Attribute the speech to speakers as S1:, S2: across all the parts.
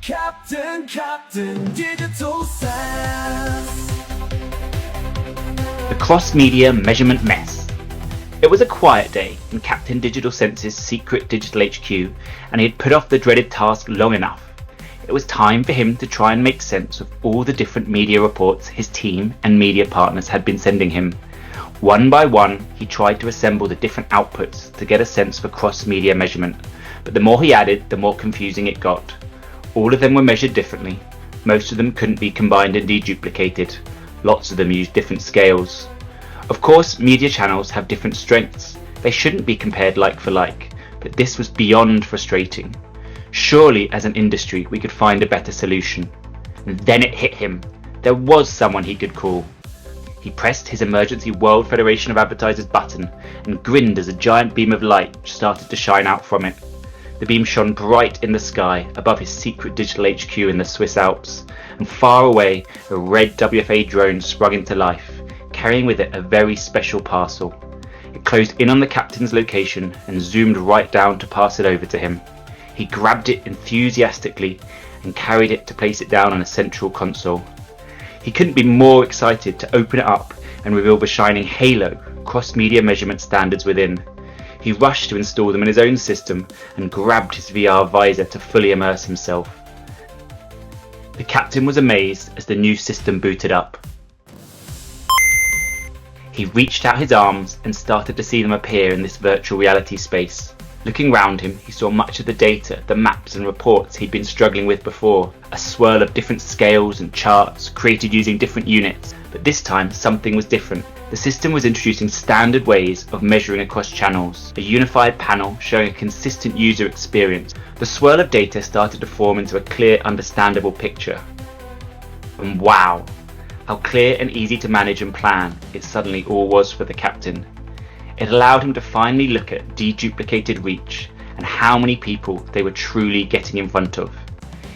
S1: Captain Digital Sense.
S2: The cross-media measurement mess. It was a quiet day in Captain Digital Sense's secret digital HQ, and he had put off the dreaded task long enough. It was time for him to try and make sense of all the different media reports his team and media partners had been sending him. One by one, he tried to assemble the different outputs to get a sense for cross-media measurement, but the more he added, the more confusing it got. All of them were measured differently. Most of them couldn't be combined and deduplicated. Lots of them used different scales. Of course, media channels have different strengths. They shouldn't be compared like for like, but this was beyond frustrating. Surely, as an industry, we could find a better solution. And then it hit him. There was someone he could call. He pressed his emergency World Federation of Advertisers button and grinned as a giant beam of light started to shine out from it. The beam shone bright in the sky above his secret digital HQ in the Swiss Alps, and far away a red WFA drone sprung into life, carrying with it a very special parcel. It closed in on the captain's location and zoomed right down to pass it over to him. He grabbed it enthusiastically and carried it to place it down on a central console. He couldn't be more excited to open it up and reveal the shining halo cross-media measurement standards within. He rushed to install them in his own system and grabbed his VR visor to fully immerse himself. The captain was amazed as the new system booted up. He reached out his arms and started to see them appear in this virtual reality space. Looking round him, he saw much of the data, the maps and reports he'd been struggling with before, a swirl of different scales and charts created using different units. But this time, something was different. The system was introducing standard ways of measuring across channels, a unified panel showing a consistent user experience. The swirl of data started to form into a clear, understandable picture. And wow, how clear and easy to manage and plan it suddenly all was for the captain. It allowed him to finally look at deduplicated reach and how many people they were truly getting in front of.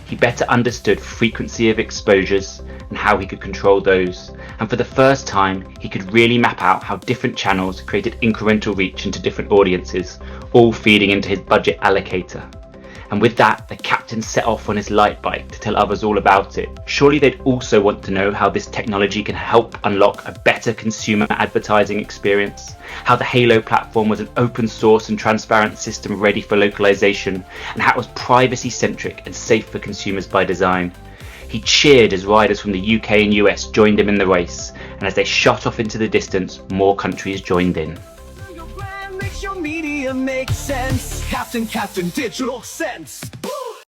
S2: He better understood frequency of exposures and how he could control those, and for the first time he could really map out how different channels created incremental reach into different audiences, all feeding into his budget allocator. And with that, the captain set off on his light bike to tell others all about it. Surely they'd also want to know how this technology can help unlock a better consumer advertising experience, how the Halo platform was an open source and transparent system ready for localization, and how it was privacy centric and safe for consumers by design. He cheered as riders from the UK and US joined him in the race, and as they shot off into the distance, more countries joined in.
S1: Your brand makes your media make sense. Captain Digital Sense.